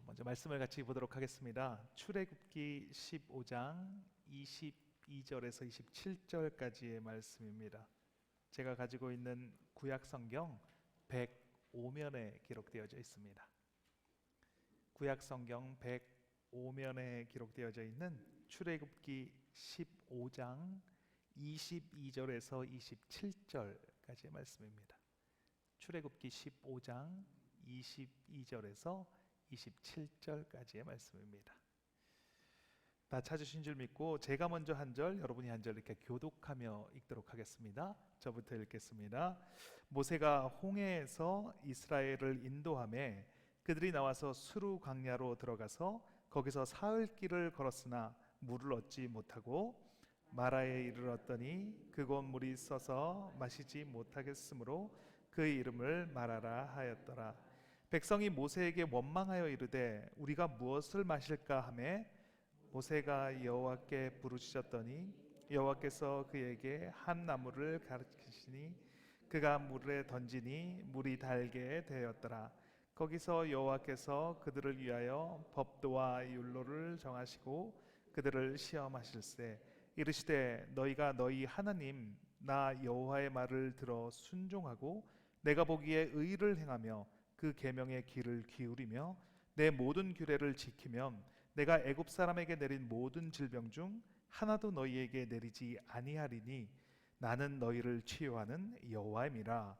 먼저 말씀을 같이 보도록 하겠습니다. 출애굽기 15장 22절에서 27절까지의 말씀입니다. 제가 가지고 있는 구약 성경 105면에 기록되어져 있습니다. 구약 성경 105면에 기록되어져 있는 출애굽기 15장 22절에서 27절까지의 말씀입니다. 출애굽기 15장 22절에서 27절까지의 말씀입니다. 다 찾으신 줄 믿고 제가 먼저 한 절, 여러분이 한 절 이렇게 교독하며 읽도록 하겠습니다. 저부터 읽겠습니다. 모세가 홍해에서 이스라엘을 인도하매 그들이 나와서 수르 광야로 들어가서 거기서 사흘 길을 걸었으나 물을 얻지 못하고 마라에 이르렀더니 그곳 물이 써서 마시지 못하겠으므로 그의 이름을 마라라 하였더라. 백성이 모세에게 원망하여 이르되 우리가 무엇을 마실까 하매 모세가 여호와께 부르짖었더니 여호와께서 그에게 한 나무를 가르치시니 그가 물에 던지니 물이 달게 되었더라. 거기서 여호와께서 그들을 위하여 법도와 율로를 정하시고 그들을 시험하실세 이르시되 너희가 너희 하나님 나 여호와의 말을 들어 순종하고 내가 보기에 의를 행하며 그 계명의 귀를 기울이며 내 모든 규례를 지키면 내가 애굽 사람에게 내린 모든 질병 중 하나도 너희에게 내리지 아니하리니 나는 너희를 치유하는 여호와임이라.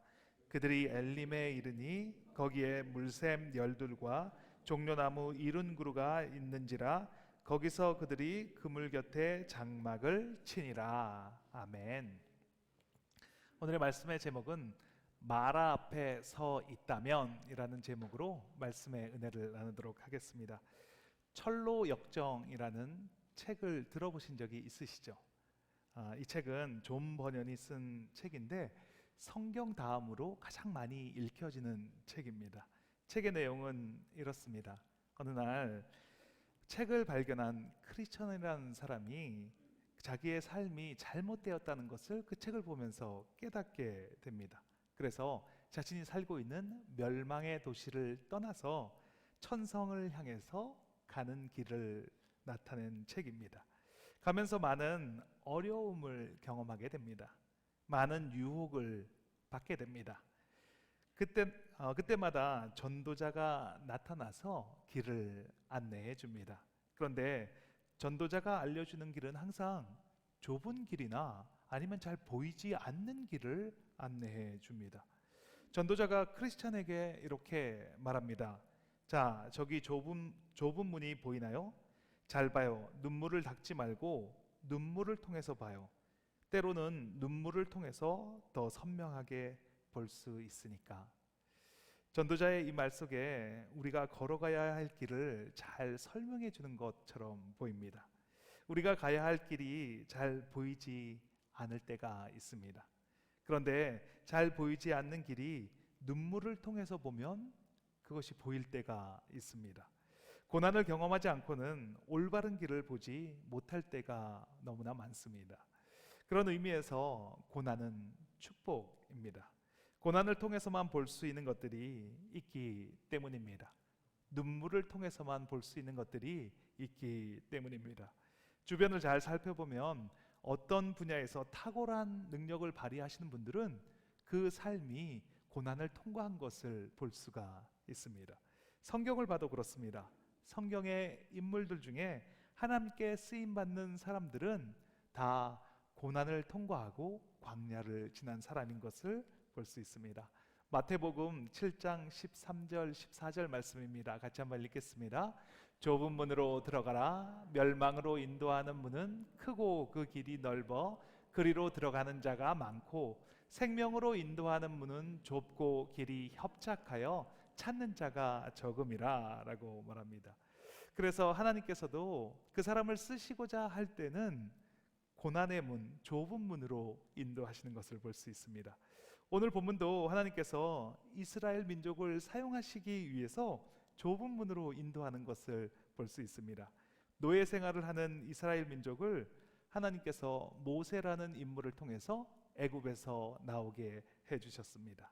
그들이 엘림에 이르니 거기에 물샘 열둘과 종려나무 이른 그루가 있는지라 거기서 그들이 그물 곁에 장막을 치니라. 아멘. 오늘의 말씀의 제목은 마라 앞에 서 있다면 이라는 제목으로 말씀의 은혜를 나누도록 하겠습니다. 철로 역정이라는 책을 들어보신 적이 있으시죠? 이 책은 존 버년이 쓴 책인데 성경 다음으로 가장 많이 읽혀지는 책입니다. 책의 내용은 이렇습니다. 어느 날 책을 발견한 크리스천이라는 사람이 자기의 삶이 잘못되었다는 것을 그 책을 보면서 깨닫게 됩니다. 그래서 자신이 살고 있는 멸망의 도시를 떠나서 천성을 향해서 가는 길을 나타낸 책입니다. 가면서 많은 어려움을 경험하게 됩니다. 많은 유혹을 받게 됩니다. 그때마다 전도자가 나타나서 길을 안내해 줍니다. 그런데 전도자가 알려주는 길은 항상 좁은 길이나 아니면 잘 보이지 않는 길을 안내해 줍니다. 전도자가 크리스찬에게 이렇게 말합니다. 자, 저기 좁은 문이 보이나요? 잘 봐요. 눈물을 닦지 말고 눈물을 통해서 봐요. 때로는 눈물을 통해서 더 선명하게 볼 수 있으니까. 전도자의 이 말 속에 우리가 걸어가야 할 길을 잘 설명해 주는 것처럼 보입니다. 우리가 가야 할 길이 잘 보이지 않을 때가 있습니다. 그런데 잘 보이지 않는 길이 눈물을 통해서 보면 그것이 보일 때가 있습니다. 고난을 경험하지 않고는 올바른 길을 보지 못할 때가 너무나 많습니다. 그런 의미에서 고난은 축복입니다. 고난을 통해서만 볼 수 있는 것들이 있기 때문입니다. 눈물을 통해서만 볼 수 있는 것들이 있기 때문입니다. 주변을 잘 살펴보면 어떤 분야에서 탁월한 능력을 발휘하시는 분들은 그 삶이 고난을 통과한 것을 볼 수가 있습니다. 성경을 봐도 그렇습니다. 성경의 인물들 중에 하나님께 쓰임받는 사람들은 다 고난을 통과하고 광야를 지난 사람인 것을 볼 수 있습니다. 마태복음 7장 13절 14절 말씀입니다. 같이 한번 읽겠습니다. 좁은 문으로 들어가라. 멸망으로 인도하는 문은 크고 그 길이 넓어 그리로 들어가는 자가 많고 생명으로 인도하는 문은 좁고 길이 협착하여 찾는 자가 적음이라 라고 말합니다. 그래서 하나님께서도 그 사람을 쓰시고자 할 때는 고난의 문, 좁은 문으로 인도하시는 것을 볼 수 있습니다. 오늘 본문도 하나님께서 이스라엘 민족을 사용하시기 위해서 좁은 문으로 인도하는 것을 볼 수 있습니다. 노예 생활을 하는 이스라엘 민족을 하나님께서 모세라는 인물을 통해서 애굽에서 나오게 해주셨습니다.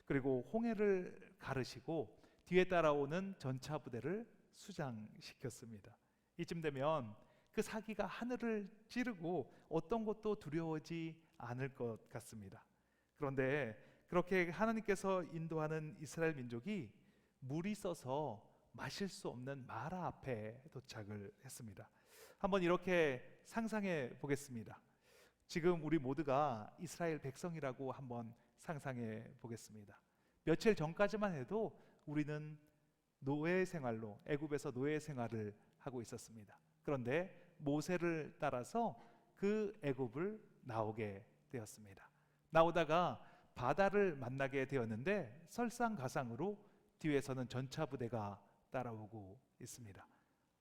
그리고 홍해를 가르시고 뒤에 따라오는 전차 부대를 수장시켰습니다. 이쯤 되면 그 사기가 하늘을 찌르고 어떤 것도 두려워지 않을 것 같습니다. 그런데 그렇게 하나님께서 인도하는 이스라엘 민족이 물이 써서 마실 수 없는 마라 앞에 도착을 했습니다. 한번 이렇게 상상해 보겠습니다. 지금 우리 모두가 이스라엘 백성이라고 한번 상상해 보겠습니다. 며칠 전까지만 해도 우리는 노예 생활로, 애굽에서 노예 생활을 하고 있었습니다. 그런데 모세를 따라서 그 애굽을 나오게 되었습니다. 나오다가 바다를 만나게 되었는데 설상가상으로 뒤에서는 전차 부대가 따라오고 있습니다.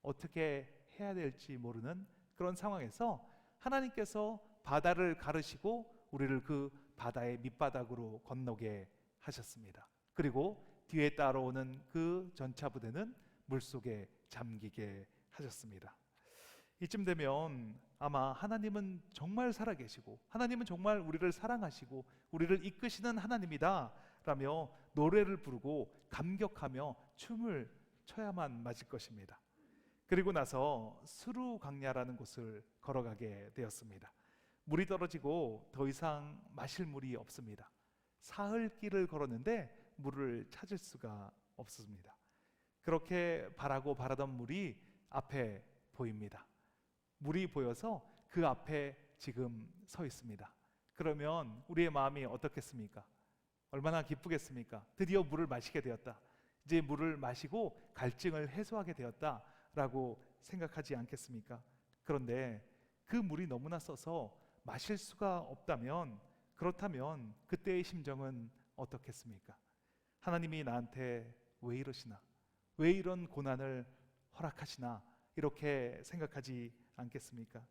어떻게 해야 될지 모르는 그런 상황에서 하나님께서 바다를 가르시고 우리를 그 바다의 밑바닥으로 건너게 하셨습니다. 그리고 뒤에 따라오는 그 전차 부대는 물속에 잠기게 하셨습니다. 이쯤 되면 아마 하나님은 정말 살아계시고 하나님은 정말 우리를 사랑하시고 우리를 이끄시는 하나님이다 라며 노래를 부르고 감격하며 춤을 춰야만 맞을 것입니다. 그리고 나서 스루 강야라는 곳을 걸어가게 되었습니다. 물이 떨어지고 더 이상 마실 물이 없습니다. 사흘길을 걸었는데 물을 찾을 수가 없습니다. 그렇게 바라던 물이 앞에 보입니다. 물이 보여서 그 앞에 지금 서 있습니다. 그러면 우리의 마음이 어떻겠습니까? 얼마나 기쁘겠습니까? 드디어 물을 마시게 되었다. 이제 물을 마시고 갈증을 해소하게 되었다라고 생각하지 않겠습니까? 그런데 그 물이 너무나 써서 마실 수가 없다면, 그렇다면 그때의 심정은 어떻겠습니까? 하나님이 나한테 왜 이러시나? 왜 이런 고난을 허락하시나? 이렇게 생각하지 않겠습니까?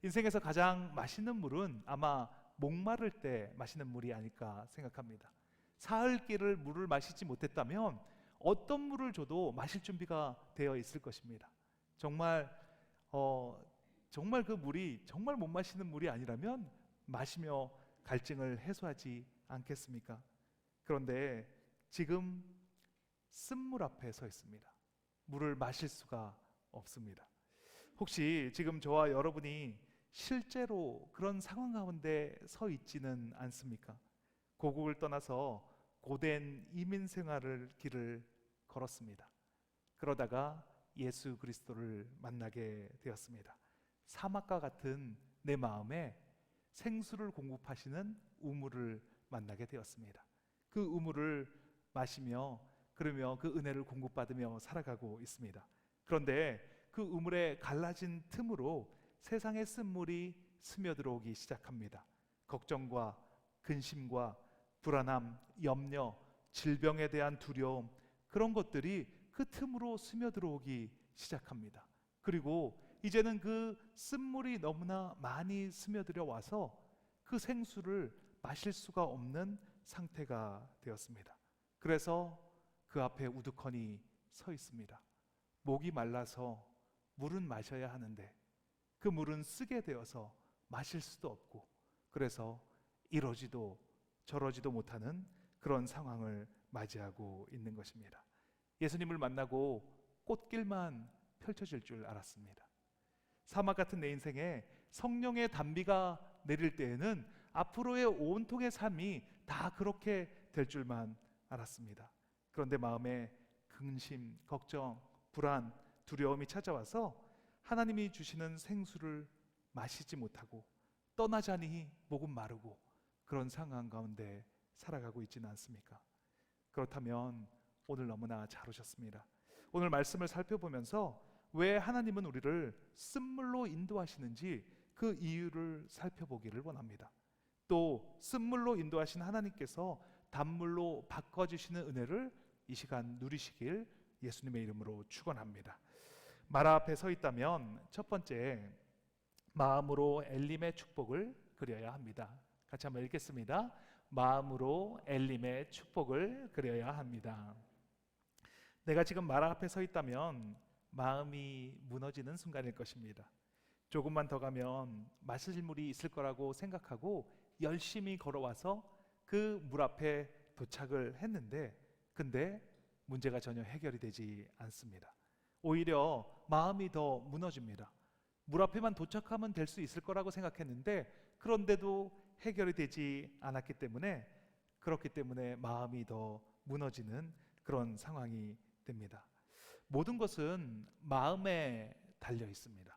인생에서 가장 맛있는 물은 아마 목마를 때 마시는 물이 아닐까 생각합니다. 사흘길을 물을 마시지 못했다면 어떤 물을 줘도 마실 준비가 되어 있을 것입니다. 정말 그 물이 정말 못 마시는 물이 아니라면 마시며 갈증을 해소하지 않겠습니까? 그런데 지금 쓴물 앞에 서 있습니다. 물을 마실 수가 없습니다. 혹시 지금 저와 여러분이 실제로 그런 상황 가운데 서 있지는 않습니까? 고국을 떠나서 고된 이민 생활을 길을 걸었습니다. 그러다가 예수 그리스도를 만나게 되었습니다. 사막과 같은 내 마음에 생수를 공급하시는 우물을 만나게 되었습니다. 그 우물을 마시며 그러며 그 은혜를 공급받으며 살아가고 있습니다. 그런데 그 우물의 갈라진 틈으로 세상의 쓴물이 스며들어오기 시작합니다. 걱정과 근심과 불안함, 염려, 질병에 대한 두려움, 그런 것들이 그 틈으로 스며들어오기 시작합니다. 그리고 이제는 그 쓴물이 너무나 많이 스며들어 와서 그 생수를 마실 수가 없는 상태가 되었습니다. 그래서 그 앞에 우두커니 서 있습니다. 목이 말라서 물은 마셔야 하는데 그 물은 쓰게 되어서 마실 수도 없고, 그래서 이러지도 저러지도 못하는 그런 상황을 맞이하고 있는 것입니다. 예수님을 만나고 꽃길만 펼쳐질 줄 알았습니다. 사막 같은 내 인생에 성령의 단비가 내릴 때에는 앞으로의 온통의 삶이 다 그렇게 될 줄만 알았습니다. 그런데 마음에 근심, 걱정, 불안, 두려움이 찾아와서 하나님이 주시는 생수를 마시지 못하고 떠나자니 목은 마르고 그런 상황 가운데 살아가고 있지는 않습니까? 그렇다면 오늘 너무나 잘 오셨습니다. 오늘 말씀을 살펴보면서 왜 하나님은 우리를 쓴물로 인도하시는지 그 이유를 살펴보기를 원합니다. 또 쓴물로 인도하신 하나님께서 단물로 바꿔주시는 은혜를 이 시간 누리시길 예수님의 이름으로 축원합니다. 마라 앞에 서 있다면 첫 번째, 마음으로 엘림의 축복을 그려야 합니다. 같이 한번 읽겠습니다. 마음으로 엘림의 축복을 그려야 합니다. 내가 지금 마라 앞에 서 있다면 마음이 무너지는 순간일 것입니다. 조금만 더 가면 마실 물이 있을 거라고 생각하고 열심히 걸어와서 그 물 앞에 도착을 했는데, 근데 문제가 전혀 해결이 되지 않습니다. 오히려 마음이 더 무너집니다. 물 앞에만 도착하면 될 수 있을 거라고 생각했는데 그런데도 해결이 되지 않았기 때문에 그렇기 때문에 마음이 더 무너지는 그런 상황이 됩니다. 모든 것은 마음에 달려 있습니다.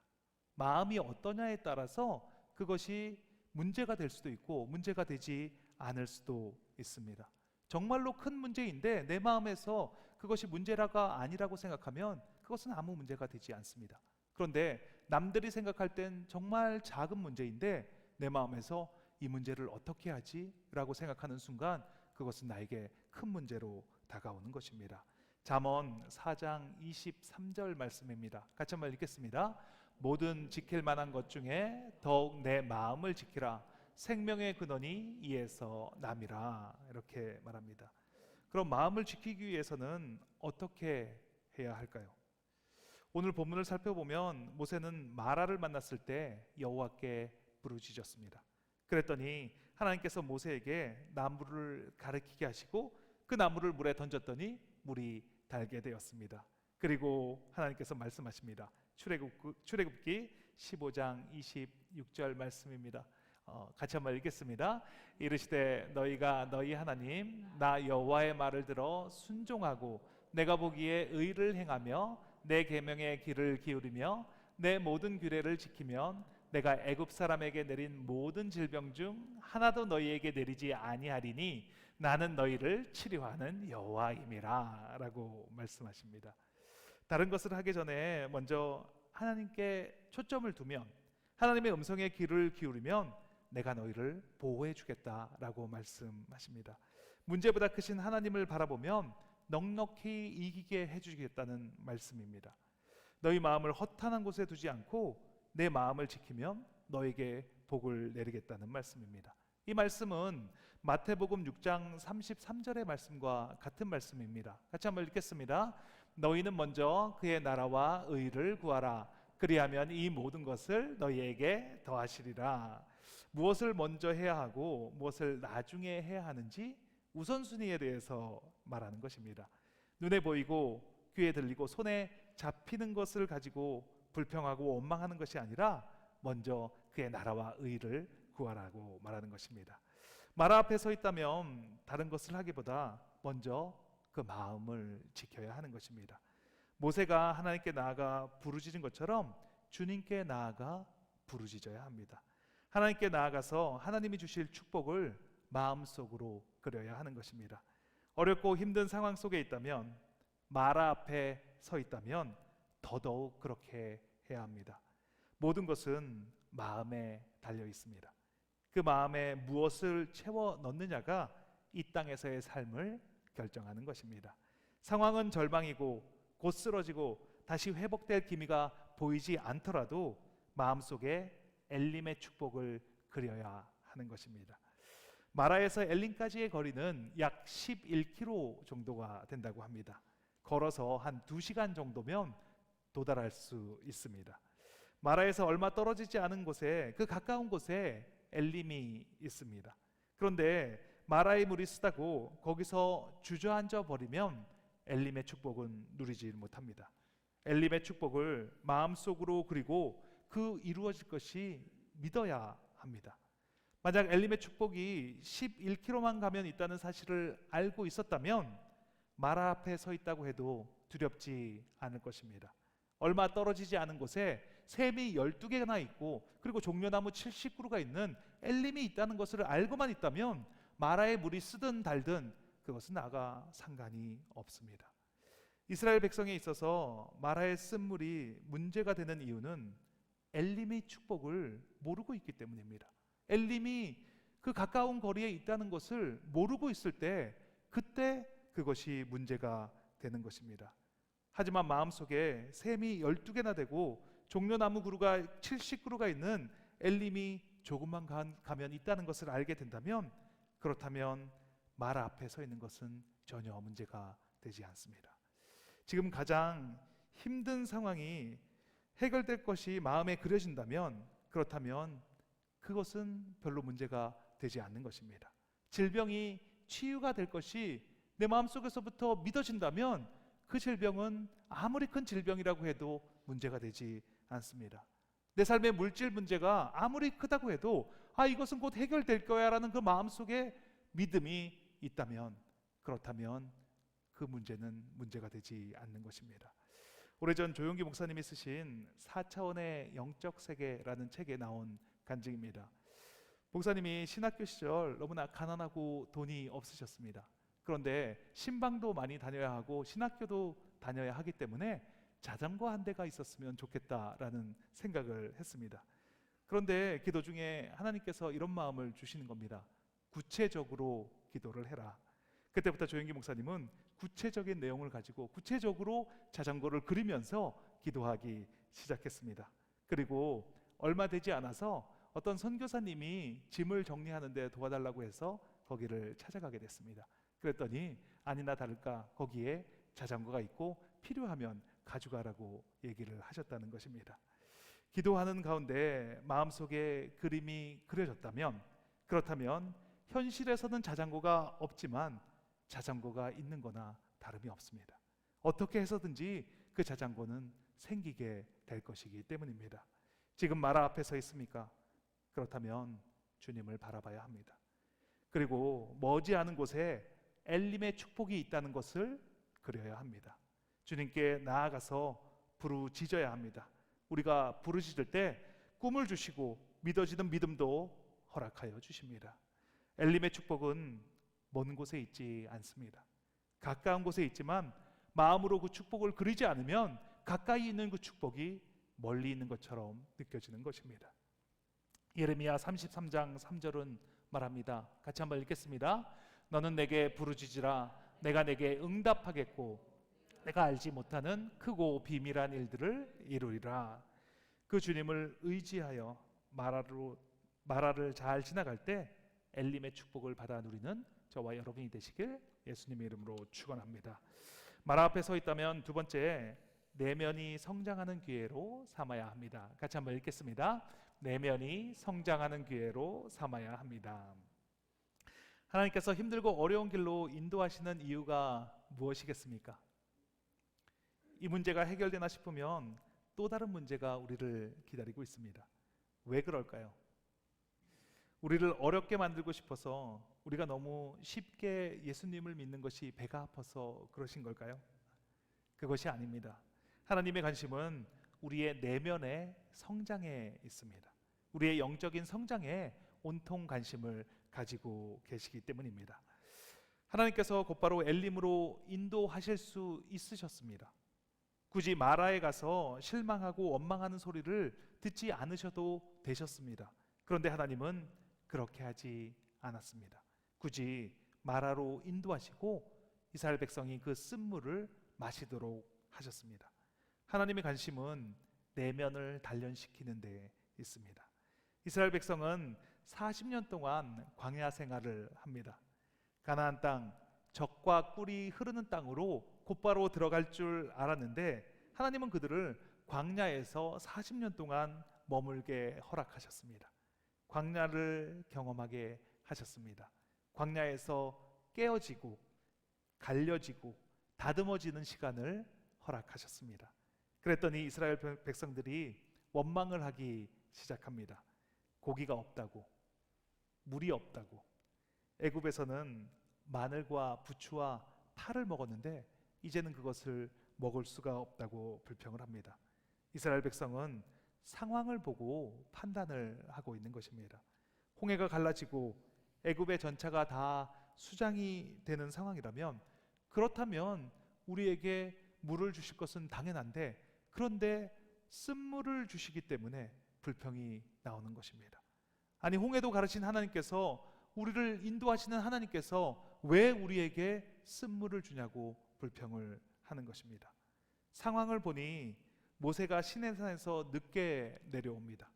마음이 어떠냐에 따라서 그것이 문제가 될 수도 있고 문제가 되지 않을 수도 있습니다. 정말로 큰 문제인데 내 마음에서 그것이 문제라가 아니라고 생각하면 그것은 아무 문제가 되지 않습니다. 그런데 남들이 생각할 땐 정말 작은 문제인데 내 마음에서 이 문제를 어떻게 하지? 라고 생각하는 순간 그것은 나에게 큰 문제로 다가오는 것입니다. 잠언 4장 23절 말씀입니다. 같이 한번 읽겠습니다. 모든 지킬 만한 것 중에 더욱 내 마음을 지키라. 생명의 근원이 이에서 남이라. 이렇게 말합니다. 그럼 마음을 지키기 위해서는 어떻게 해야 할까요? 오늘 본문을 살펴보면 모세는 마라를 만났을 때 여호와께 부르짖었습니다. 그랬더니 하나님께서 모세에게 나무를 가리키게 하시고 그 나무를 물에 던졌더니 물이 달게 되었습니다. 그리고 하나님께서 말씀하십니다. 출애굽기 15장 26절 말씀입니다. 같이 한번 읽겠습니다. 이르시되 너희가 너희 하나님 나 여호와의 말을 들어 순종하고 내가 보기에 의를 행하며 내 계명의 귀를 기울이며 내 모든 규례를 지키면 내가 애굽 사람에게 내린 모든 질병 중 하나도 너희에게 내리지 아니하리니 나는 너희를 치료하는 여호와임이라 라고 말씀하십니다. 다른 것을 하기 전에 먼저 하나님께 초점을 두면 하나님의 음성에 귀를 기울이면 내가 너희를 보호해 주겠다라고 말씀하십니다. 문제보다 크신 하나님을 바라보면 넉넉히 이기게 해주겠다는 말씀입니다. 너희 마음을 허탄한 곳에 두지 않고 내 마음을 지키면 너에게 복을 내리겠다는 말씀입니다. 이 말씀은 마태복음 6장 33절의 말씀과 같은 말씀입니다. 같이 한번 읽겠습니다. 너희는 먼저 그의 나라와 의를 구하라. 그리하면 이 모든 것을 너희에게 더하시리라. 무엇을 먼저 해야 하고 무엇을 나중에 해야 하는지 우선순위에 대해서 말하는 것입니다. 눈에 보이고 귀에 들리고 손에 잡히는 것을 가지고 불평하고 원망하는 것이 아니라 먼저 그의 나라와 의를 구하라고 말하는 것입니다. 마라 앞에 서 있다면 다른 것을 하기보다 먼저 그 마음을 지켜야 하는 것입니다. 모세가 하나님께 나아가 부르짖은 것처럼 주님께 나아가 부르짖어야 합니다. 하나님께 나아가서 하나님이 주실 축복을 마음속으로 그려야 하는 것입니다. 어렵고 힘든 상황 속에 있다면 마라 앞에 서 있다면 더더욱 그렇게 해야 합니다. 모든 것은 마음에 달려 있습니다. 그 마음에 무엇을 채워 넣느냐가 이 땅에서의 삶을 결정하는 것입니다. 상황은 절망이고 곧 쓰러지고 다시 회복될 기미가 보이지 않더라도 마음속에 엘림의 축복을 그려야 하는 것입니다. 마라에서 엘림까지의 거리는 약 11km 정도가 된다고 합니다. 걸어서 한 2시간 정도면 도달할 수 있습니다. 마라에서 얼마 떨어지지 않은 곳에 그 가까운 곳에 엘림이 있습니다. 그런데 마라의 물이 쓰다고 거기서 주저앉아 버리면 엘림의 축복은 누리지 못합니다. 엘림의 축복을 마음속으로 그리고 그 이루어질 것이 믿어야 합니다. 만약 엘림의 축복이 11km만 가면 있다는 사실을 알고 있었다면 마라 앞에 서 있다고 해도 두렵지 않을 것입니다. 얼마 떨어지지 않은 곳에 샘이 12개나 있고 그리고 종려나무 70그루가 있는 엘림이 있다는 것을 알고만 있다면 마라의 물이 쓰든 달든 그것은 나가 상관이 없습니다. 이스라엘 백성에 있어서 마라의 쓴물이 문제가 되는 이유는 엘림의 축복을 모르고 있기 때문입니다. 엘림이 그 가까운 거리에 있다는 것을 모르고 있을 때 그때 그것이 문제가 되는 것입니다. 하지만 마음속에 샘이 12개나 되고 종려나무 그루가 70그루가 있는 엘림이 조금만 가면 있다는 것을 알게 된다면 그렇다면 마라 앞에 서 있는 것은 전혀 문제가 되지 않습니다. 지금 가장 힘든 상황이 해결될 것이 마음에 그려진다면 그렇다면 그것은 별로 문제가 되지 않는 것입니다. 질병이 치유가 될 것이 내 마음속에서부터 믿어진다면 그 질병은 아무리 큰 질병이라고 해도 문제가 되지 않습니다. 내 삶의 물질 문제가 아무리 크다고 해도 이것은 곧 해결될 거야 라는 그 마음속에 믿음이 있다면, 그렇다면 그 문제는 문제가 되지 않는 것입니다. 오래전 조용기 목사님이 쓰신 4차원의 영적 세계라는 책에 나온 간증입니다. 목사님이 신학교 시절 너무나 가난하고 돈이 없으셨습니다. 그런데 신방도 많이 다녀야 하고 신학교도 다녀야 하기 때문에 자전거 한 대가 있었으면 좋겠다라는 생각을 했습니다. 그런데 기도 중에 하나님께서 이런 마음을 주시는 겁니다. 구체적으로 기도를 해라. 그때부터 조영기 목사님은 구체적인 내용을 가지고 구체적으로 자전거를 그리면서 기도하기 시작했습니다. 그리고 얼마 되지 않아서 어떤 선교사님이 짐을 정리하는데 도와달라고 해서 거기를 찾아가게 됐습니다. 그랬더니 아니나 다를까 거기에 자전거가 있고 필요하면 가져가라고 얘기를 하셨다는 것입니다. 기도하는 가운데 마음속에 그림이 그려졌다면, 그렇다면 현실에서는 자전거가 없지만 자전거가 있는 거나 다름이 없습니다. 어떻게 해서든지 그 자전거는 생기게 될 것이기 때문입니다. 지금 마라 앞에 서 있습니까? 그렇다면 주님을 바라봐야 합니다. 그리고 머지않은 곳에 엘림의 축복이 있다는 것을 그려야 합니다. 주님께 나아가서 부르짖어야 합니다. 우리가 부르짖을 때 꿈을 주시고 믿어지는 믿음도 허락하여 주십니다. 엘림의 축복은 먼 곳에 있지 않습니다. 가까운 곳에 있지만 마음으로 그 축복을 그리지 않으면 가까이 있는 그 축복이 멀리 있는 것처럼 느껴지는 것입니다. 예레미야 33장 3절은 말합니다. 같이 한번 읽겠습니다. 너는 내게 부르짖으라. 내가 내게 응답하겠고 내가 알지 못하는 크고 비밀한 일들을 이루리라. 그 주님을 의지하여 마라를 잘 지나갈 때 엘림의 축복을 받아 누리는 저와 여러분이 되시길 예수님의 이름으로 축원합니다. 마라 앞에 서 있다면 두 번째, 내면이 성장하는 기회로 삼아야 합니다. 같이 한번 읽겠습니다. 내면이 성장하는 기회로 삼아야 합니다. 하나님께서 힘들고 어려운 길로 인도하시는 이유가 무엇이겠습니까? 이 문제가 해결되나 싶으면 또 다른 문제가 우리를 기다리고 있습니다. 왜 그럴까요? 우리를 어렵게 만들고 싶어서, 우리가 너무 쉽게 예수님을 믿는 것이 배가 아파서 그러신 걸까요? 그것이 아닙니다. 하나님의 관심은 우리의 내면의 성장에 있습니다. 우리의 영적인 성장에 온통 관심을 가지고 계시기 때문입니다. 하나님께서 곧바로 엘림으로 인도하실 수 있으셨습니다. 굳이 마라에 가서 실망하고 원망하는 소리를 듣지 않으셔도 되셨습니다. 그런데 하나님은 그렇게 하지 않았습니다. 굳이 마라로 인도하시고 이스라엘 백성이 그 쓴물을 마시도록 하셨습니다. 하나님의 관심은 내면을 단련시키는 데 있습니다. 이스라엘 백성은 40년 동안 광야 생활을 합니다. 가나안 땅, 젖과 꿀이 흐르는 땅으로 곧바로 들어갈 줄 알았는데 하나님은 그들을 광야에서 40년 동안 머물게 허락하셨습니다. 광야를 경험하게 하셨습니다. 광야에서 깨어지고 갈려지고 다듬어지는 시간을 허락하셨습니다. 그랬더니 이스라엘 백성들이 원망을 하기 시작합니다. 고기가 없다고, 물이 없다고. 애굽에서는 마늘과 부추와 파를 먹었는데 이제는 그것을 먹을 수가 없다고 불평을 합니다. 이스라엘 백성은 상황을 보고 판단을 하고 있는 것입니다. 홍해가 갈라지고 애굽의 전차가 다 수장이 되는 상황이라면, 그렇다면 우리에게 물을 주실 것은 당연한데, 그런데 쓴물을 주시기 때문에 불평이 나오는 것입니다. 아니, 홍해도 가르친 하나님께서, 우리를 인도하시는 하나님께서 왜 우리에게 쓴물을 주냐고 불평을 하는 것입니다. 상황을 보니 모세가 시내산에서 늦게 내려옵니다.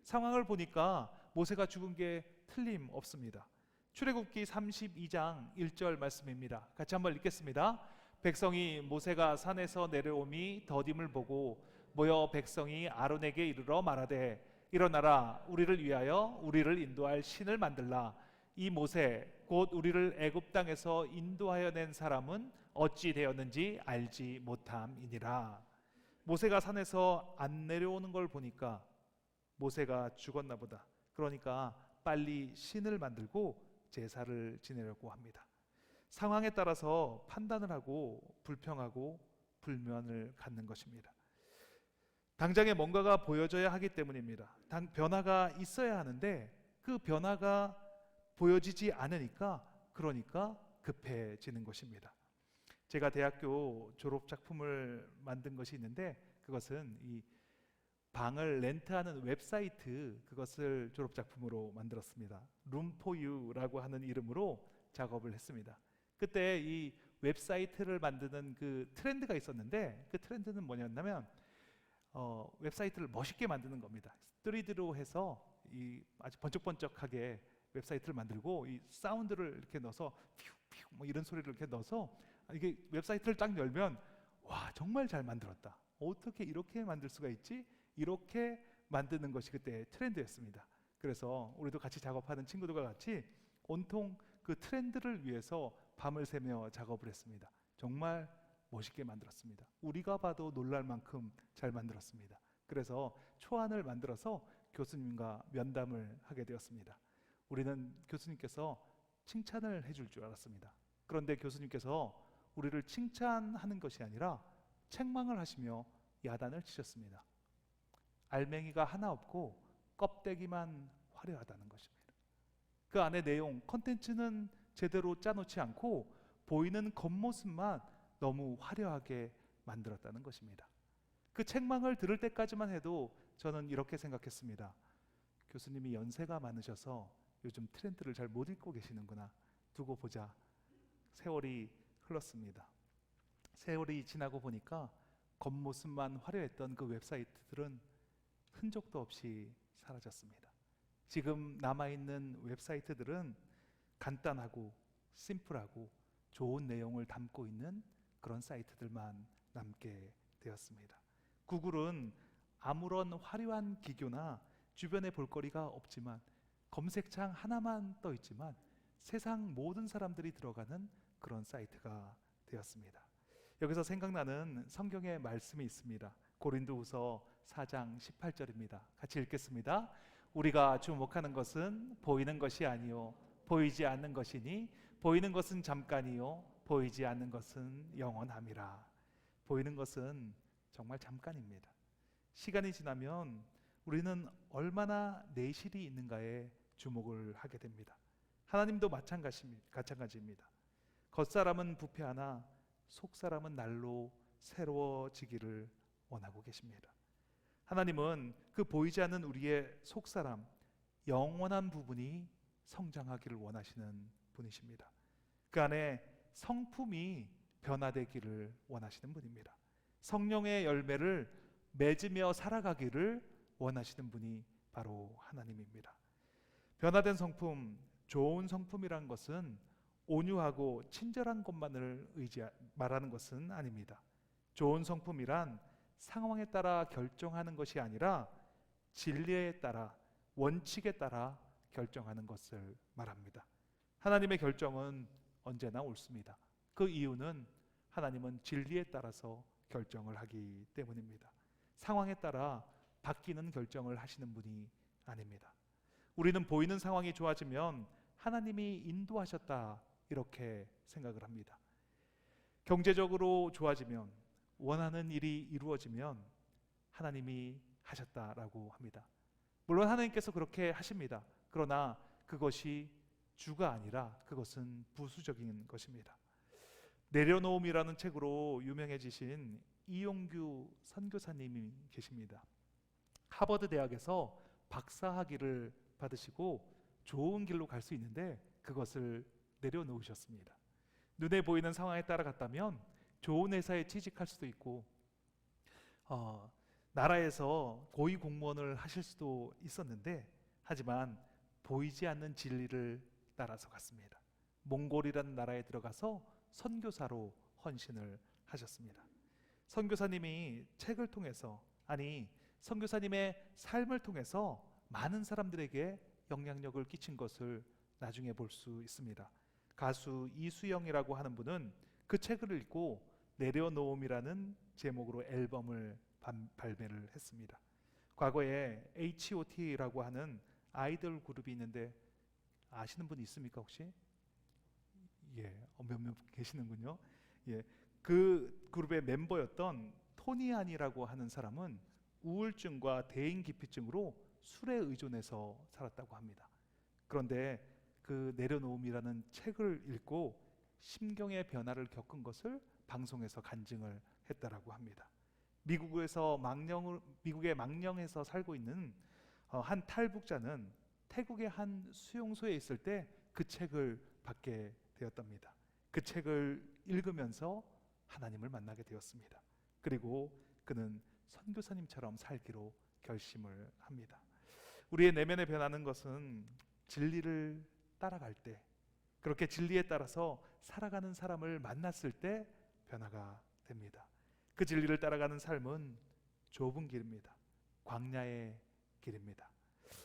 상황을 보니까 모세가 죽은 게 틀림없습니다. 출애굽기 32장 1절 말씀입니다. 같이 한번 읽겠습니다. 백성이 모세가 산에서 내려오미 더딤을 보고 모여 백성이 아론에게 이르러 말하되 일어나라, 우리를 위하여 우리를 인도할 신을 만들라. 이 모세 곧 우리를 애굽 땅에서 인도하여 낸 사람은 어찌 되었는지 알지 못함이니라. 모세가 산에서 안 내려오는 걸 보니까 모세가 죽었나 보다. 그러니까 빨리 신을 만들고 제사를 지내려고 합니다. 상황에 따라서 판단을 하고 불평하고 불면을 갖는 것입니다. 당장에 뭔가가 보여져야 하기 때문입니다. 변화가 있어야 하는데 그 변화가 보여지지 않으니까, 그러니까 급해지는 것입니다. 제가 대학교 졸업 작품을 만든 것이 있는데, 그것은 이 방을 렌트하는 웹사이트, 그것을 졸업 작품으로 만들었습니다. 룸포유라고 하는 이름으로 작업을 했습니다. 그때 이 웹사이트를 만드는 그 트렌드가 있었는데, 그 트렌드는 뭐냐면 웹사이트를 멋있게 만드는 겁니다. 3D로 해서 이 아주 번쩍번쩍하게 웹사이트를 만들고, 이 사운드를 이렇게 넣어서 퓨퓨 뭐 이런 소리를 이렇게 넣어서 이게 웹사이트를 딱 열면 와, 정말 잘 만들었다, 어떻게 이렇게 만들 수가 있지, 이렇게 만드는 것이 그때 트렌드였습니다. 그래서 우리도 같이 작업하는 친구들과 같이 온통 그 트렌드를 위해서 밤을 새며 작업을 했습니다. 정말 멋있게 만들었습니다. 우리가 봐도 놀랄 만큼 잘 만들었습니다. 그래서 초안을 만들어서 교수님과 면담을 하게 되었습니다. 우리는 교수님께서 칭찬을 해줄 줄 알았습니다. 그런데 교수님께서 우리를 칭찬하는 것이 아니라 책망을 하시며 야단을 치셨습니다. 알맹이가 하나 없고 껍데기만 화려하다는 것입니다. 그 안에 내용, 컨텐츠는 제대로 짜놓지 않고 보이는 겉모습만 너무 화려하게 만들었다는 것입니다. 그 책망을 들을 때까지만 해도 저는 이렇게 생각했습니다. 교수님이 연세가 많으셔서 요즘 트렌드를 잘 못 읽고 계시는구나. 두고 보자. 세월이 흘렀습니다. 세월이 지나고 보니까 겉모습만 화려했던 그 웹사이트들은 흔적도 없이 사라졌습니다. 지금 남아있는 웹사이트들은 간단하고 심플하고 좋은 내용을 담고 있는 그런 사이트들만 남게 되었습니다. 구글은 아무런 화려한 기교나 주변에 볼거리가 없지만, 검색창 하나만 떠 있지만 세상 모든 사람들이 들어가는 그런 사이트가 되었습니다. 여기서 생각나는 성경의 말씀이 있습니다. 고린도후서 4장 18절입니다. 같이 읽겠습니다. 우리가 주목하는 것은 보이는 것이 아니요 보이지 않는 것이니 보이는 것은 잠깐이요 보이지 않는 것은 영원함이라. 보이는 것은 정말 잠깐입니다. 시간이 지나면 우리는 얼마나 내실이 있는가에 주목을 하게 됩니다. 하나님도 마찬가지입니다. 겉사람은 부패하나 속사람은 날로 새로워지기를 원하고 계십니다. 하나님은 그 보이지 않는 우리의 속사람, 영원한 부분이 성장하기를 원하시는 분이십니다. 그 안에 성품이 변화되기를 원하시는 분입니다. 성령의 열매를 맺으며 살아가기를 원하시는 분이 바로 하나님입니다. 변화된 성품, 좋은 성품이란 것은 온유하고 친절한 것만을 말하는 것은 아닙니다. 좋은 성품이란 상황에 따라 결정하는 것이 아니라 진리에 따라, 원칙에 따라 결정하는 것을 말합니다. 하나님의 결정은 언제나 옳습니다. 그 이유는 하나님은 진리에 따라서 결정을 하기 때문입니다. 상황에 따라 바뀌는 결정을 하시는 분이 아닙니다. 우리는 보이는 상황이 좋아지면 하나님이 인도하셨다, 이렇게 생각을 합니다. 경제적으로 좋아지면, 원하는 일이 이루어지면 하나님이 하셨다라고 합니다. 물론 하나님께서 그렇게 하십니다. 그러나 그것이 주가 아니라 그것은 부수적인 것입니다. 내려놓음이라는 책으로 유명해지신 이용규 선교사님이 계십니다. 하버드 대학에서 박사학위를 받으시고 좋은 길로 갈 수 있는데 그것을 내려놓으셨습니다. 눈에 보이는 상황에 따라갔다면 좋은 회사에 취직할 수도 있고 나라에서 고위 공무원을 하실 수도 있었는데, 하지만 보이지 않는 진리를 따라서 갔습니다. 몽골이라는 나라에 들어가서 선교사로 헌신을 하셨습니다. 선교사님이 책을 통해서, 선교사님의 삶을 통해서 많은 사람들에게 영향력을 끼친 것을 나중에 볼 수 있습니다. 가수 이수영이라고 하는 분은 그 책을 읽고 내려놓음이라는 제목으로 앨범을 발매를 했습니다. 과거에 H.O.T라고 하는 아이돌 그룹이 있는데 아시는 분 있습니까 혹시? 예, 몇몇 계시는군요. 예, 그 그룹의 멤버였던 토니안이라고 하는 사람은 우울증과 대인기피증으로 술에 의존해서 살았다고 합니다. 그런데 그 내려놓음이라는 책을 읽고 심경의 변화를 겪은 것을 방송에서 간증을 했다라고 합니다. 미국의 망령에서 살고 있는 한 탈북자는 태국의 한 수용소에 있을 때 그 책을 받게 되었답니다. 그 책을 읽으면서 하나님을 만나게 되었습니다. 그리고 그는 선교사님처럼 살기로 결심을 합니다. 우리의 내면에 변하는 것은 진리를 따라갈 때, 그렇게 진리에 따라서 살아가는 사람을 만났을 때 변화가 됩니다. 그 진리를 따라가는 삶은 좁은 길입니다. 광야의 길입니다.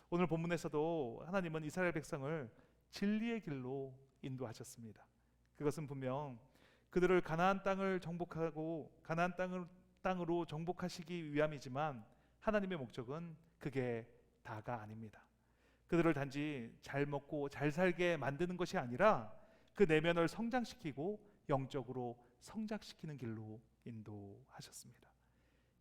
오늘 본문에서도 하나님은 이스라엘 백성을 진리의 길로 인도하셨습니다. 그것은 분명 그들을 가나안 땅을 정복하고 땅으로 정복하시기 위함이지만 하나님의 목적은 그게 다가 아닙니다. 그들을 단지 잘 먹고 잘 살게 만드는 것이 아니라 그 내면을 성장시키고 영적으로 성장시키는 길로 인도하셨습니다.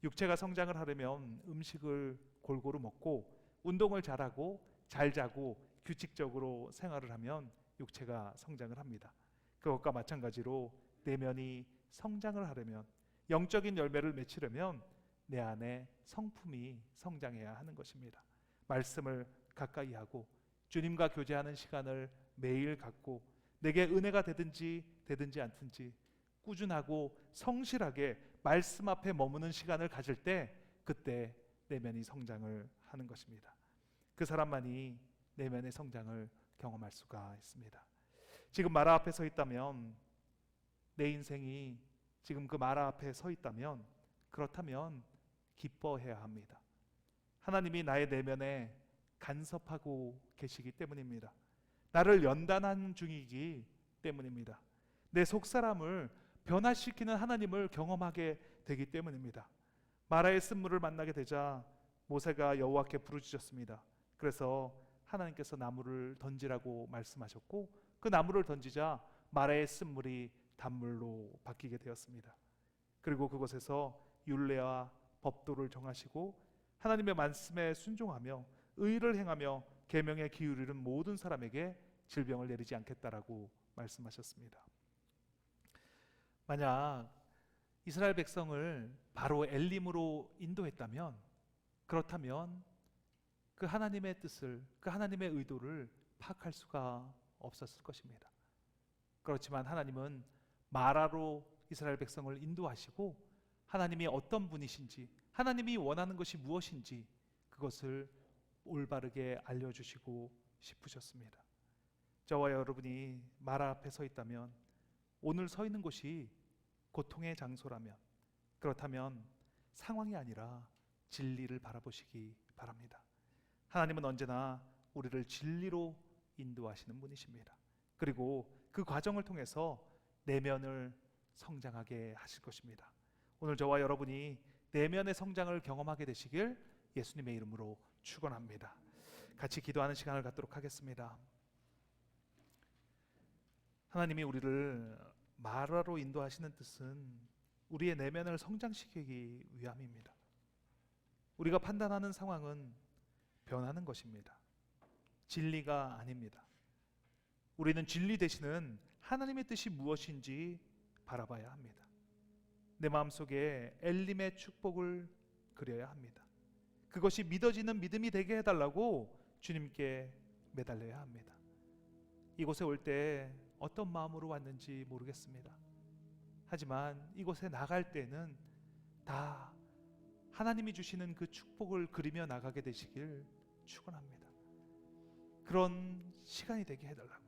육체가 성장을 하려면 음식을 골고루 먹고 운동을 잘하고 잘 자고 규칙적으로 생활을 하면 육체가 성장을 합니다. 그것과 마찬가지로 내면이 성장을 하려면, 영적인 열매를 맺히려면 내 안에 성품이 성장해야 하는 것입니다. 말씀을 가까이 하고 주님과 교제하는 시간을 매일 갖고 내게 은혜가 되든지 않든지 꾸준하고 성실하게 말씀 앞에 머무는 시간을 가질 때 그때 내면이 성장을 하는 것입니다. 그 사람만이 내면의 성장을 경험할 수가 있습니다. 지금 마라 앞에 서 있다면, 내 인생이 지금 그 마라 앞에 서 있다면, 그렇다면 기뻐해야 합니다. 하나님이 나의 내면에 간섭하고 계시기 때문입니다. 나를 연단하는 중이기 때문입니다. 내 속사람을 변화시키는 하나님을 경험하게 되기 때문입니다. 마라의 쓴물을 만나게 되자 모세가 여호와께 부르짖었습니다. 그래서 하나님께서 나무를 던지라고 말씀하셨고 그 나무를 던지자 마라의 쓴물이 단물로 바뀌게 되었습니다. 그리고 그곳에서 율례와 법도를 정하시고 하나님의 말씀에 순종하며 의를 행하며 계명에 기울이는 모든 사람에게 질병을 내리지 않겠다라고 말씀하셨습니다. 만약 이스라엘 백성을 바로 엘림으로 인도했다면, 그렇다면 그 하나님의 뜻을, 그 하나님의 의도를 파악할 수가 없었을 것입니다. 그렇지만 하나님은 마라로 이스라엘 백성을 인도하시고 하나님이 어떤 분이신지, 하나님이 원하는 것이 무엇인지 그것을 올바르게 알려주시고 싶으셨습니다. 저와 여러분이 마라 앞에 서 있다면, 오늘 서 있는 곳이 고통의 장소라면, 그렇다면 상황이 아니라 진리를 바라보시기 바랍니다. 하나님은 언제나 우리를 진리로 인도하시는 분이십니다. 그리고 그 과정을 통해서 내면을 성장하게 하실 것입니다. 오늘 저와 여러분이 내면의 성장을 경험하게 되시길 예수님의 이름으로 축원합니다. 같이 기도하는 시간을 갖도록 하겠습니다. 하나님이 우리를 마라로 인도하시는 뜻은 우리의 내면을 성장시키기 위함입니다. 우리가 판단하는 상황은 변하는 것입니다. 진리가 아닙니다. 우리는 진리 되시는 하나님의 뜻이 무엇인지 바라봐야 합니다. 내 마음속에 엘림의 축복을 그려야 합니다. 그것이 믿어지는 믿음이 되게 해달라고 주님께 매달려야 합니다. 이곳에 올 때 어떤 마음으로 왔는지 모르겠습니다. 하지만 이곳에 나갈 때는 다 하나님이 주시는 그 축복을 그리며 나가게 되시길 축원합니다. 그런 시간이 되게 해달라고,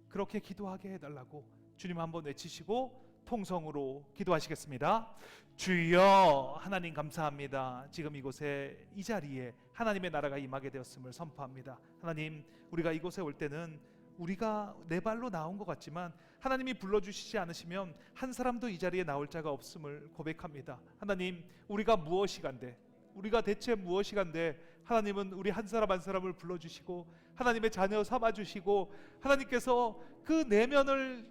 그렇게 기도하게 해달라고 주님 한번 외치시고 통성으로 기도하시겠습니다. 주여, 하나님 감사합니다. 지금 이곳에, 이 자리에 하나님의 나라가 임하게 되었음을 선포합니다. 하나님, 우리가 이곳에 올 때는 우리가 내 발로 나온 것 같지만 하나님이 불러주시지 않으시면 한 사람도 이 자리에 나올 자가 없음을 고백합니다. 하나님, 우리가 무엇이간데, 우리가 대체 무엇이간데 하나님은 우리 한 사람 한 사람을 불러주시고 하나님의 자녀 삼아주시고 하나님께서 그 내면을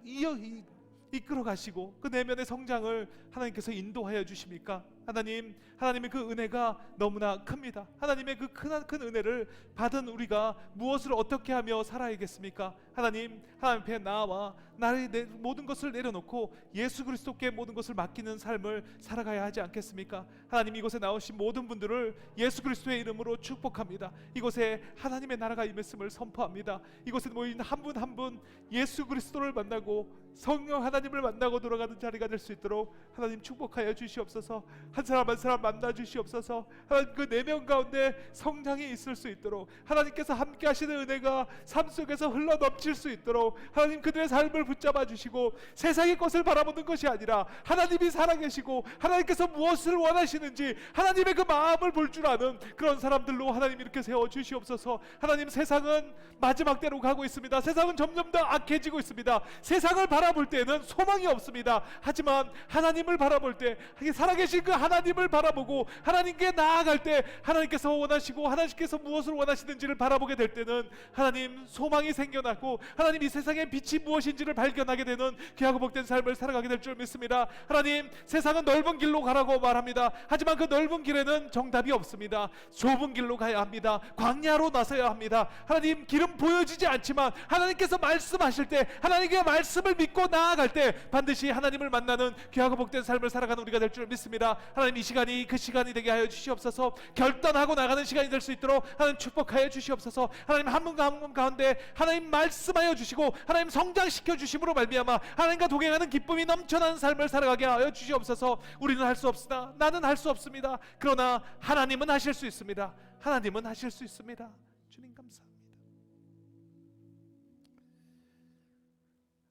이끌어 가시고 그 내면의 성장을 하나님께서 인도하여 주십니까? 하나님의 그 은혜가 너무나 큽니다. 하나님의 그 큰 은혜를 받은 우리가 무엇을 어떻게 하며 살아야겠습니까? 하나님 앞에 나와 나의 모든 것을 내려놓고 예수 그리스도께 모든 것을 맡기는 삶을 살아가야 하지 않겠습니까? 하나님, 이곳에 나오신 모든 분들을 예수 그리스도의 이름으로 축복합니다. 이곳에 하나님의 나라가 임했음을 선포합니다. 이곳에 모인 한 분 한 분 예수 그리스도를 만나고 성령 하나님을 만나고 돌아가는 자리가 될 수 있도록 하나님 축복하여 주시옵소서. 한 사람 한 사람 만나 주시옵소서. 하나님, 그 내면 가운데 성장이 있을 수 있도록 하나님께서 함께 하시는 은혜가 삶 속에서 흘러 넘칠 수 있도록 하나님, 그들의 삶을 붙잡아 주시고 세상의 것을 바라보는 것이 아니라 하나님이 살아계시고 하나님께서 무엇을 원하시는지 하나님의 그 마음을 볼 줄 아는 그런 사람들로 하나님 이렇게 세워 주시옵소서. 하나님, 세상은 마지막 때로 가고 있습니다. 세상은 점점 더 악해지고 있습니다. 세상을 바라볼 때는 소망이 없습니다. 하지만 하나님을 바라볼 때, 살아계신 그 하나님을 바라보고 하나님께 나아갈 때 하나님께서 원하시고 하나님께서 무엇을 원하시는지를 바라보게 될 때는 하나님, 소망이 생겨나고 하나님, 이 세상의 빛이 무엇인지를 발견하게 되는 귀하고 복된 삶을 살아가게 될 줄 믿습니다. 하나님, 세상은 넓은 길로 가라고 말합니다. 하지만 그 넓은 길에는 정답이 없습니다. 좁은 길로 가야 합니다. 광야로 나서야 합니다. 하나님, 길은 보여지지 않지만 하나님께서 말씀하실 때, 하나님의 말씀을 믿고 나아갈 때 반드시 하나님을 만나는 귀하고 복된 삶을 살아가는 우리가 될 줄 믿습니다. 하나님, 이 시간이 그 시간이 되게 하여 주시옵소서. 결단하고 나가는 시간이 될 수 있도록 하나님 축복하여 주시옵소서. 하나님, 한 분 한 분 가운데 하나님 말씀하여 주시고 하나님 성장시켜 주심으로 말미암아 하나님과 동행하는 기쁨이 넘쳐나는 삶을 살아가게 하여 주시옵소서. 우리는 할 수 없으나, 나는 할 수 없습니다. 그러나 하나님은 하실 수 있습니다. 하나님은 하실 수 있습니다. 주님 감사합니다.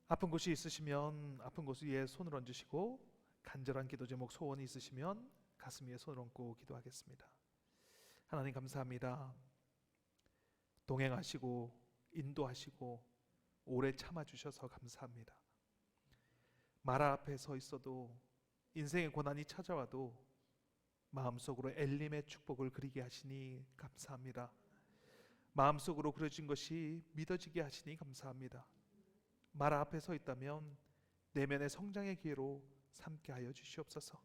아픈 곳이 있으시면 아픈 곳 위에 손을 얹으시고 간절한 기도 제목, 소원이 있으시면 가슴 위에 손을 얹고 기도하겠습니다. 하나님 감사합니다. 동행하시고 인도하시고 오래 참아주셔서 감사합니다. 마라 앞에 서 있어도 인생의 고난이 찾아와도 마음속으로 엘림의 축복을 그리게 하시니 감사합니다. 마음속으로 그려진 것이 믿어지게 하시니 감사합니다. 마라 앞에 서 있다면 내면의 성장의 기회로 삼게 하여 주시옵소서.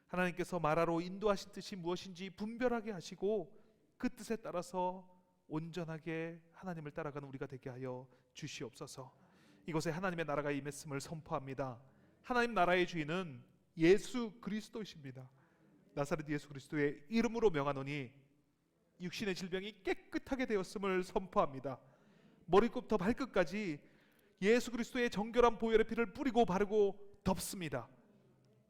하나님께서 마라로 인도하신 뜻이 무엇인지 분별하게 하시고 그 뜻에 따라서 온전하게 하나님을 따라가는 우리가 되게 하여 주시옵소서. 이곳에 하나님의 나라가 임했음을 선포합니다. 하나님 나라의 주인은 예수 그리스도이십니다. 나사렛 예수 그리스도의 이름으로 명하노니 육신의 질병이 깨끗하게 되었음을 선포합니다. 머리끝부터 발끝까지 예수 그리스도의 정결한 보혈의 피를 뿌리고 바르고 덮습니다.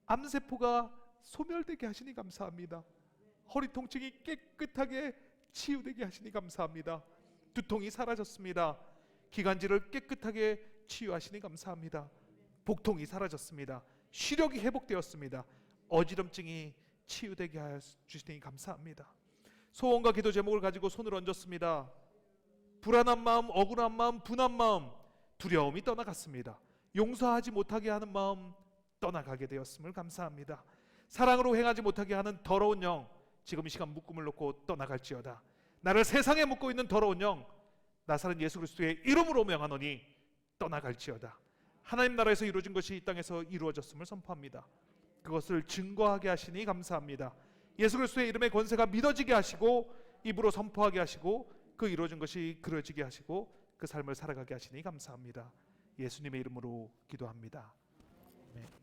암세포가 소멸되게 하시니 감사합니다. 허리 통증이 깨끗하게 치유되게 하시니 감사합니다. 두통이 사라졌습니다. 기관지를 깨끗하게 치유하시니 감사합니다. 복통이 사라졌습니다. 시력이 회복되었습니다. 어지럼증이 치유되게 하여 주시니 감사합니다. 소원과 기도 제목을 가지고 손을 얹었습니다. 불안한 마음, 억울한 마음, 분한 마음, 두려움이 떠나갔습니다. 용서하지 못하게 하는 마음 떠나가게 되었음을 감사합니다. 사랑으로 행하지 못하게 하는 더러운 영, 지금 이 시간 묶음을 놓고 떠나갈지어다. 나를 세상에 묶고 있는 더러운 영, 나사렛 예수 그리스도의 이름으로 명하노니 떠나갈지어다. 하나님 나라에서 이루어진 것이 이 땅에서 이루어졌음을 선포합니다. 그것을 증거하게 하시니 감사합니다. 예수 그리스도의 이름의 권세가 믿어지게 하시고 입으로 선포하게 하시고 그 이루어진 것이 그려지게 하시고 그 삶을 살아가게 하시니 감사합니다. 예수님의 이름으로 기도합니다. 아멘.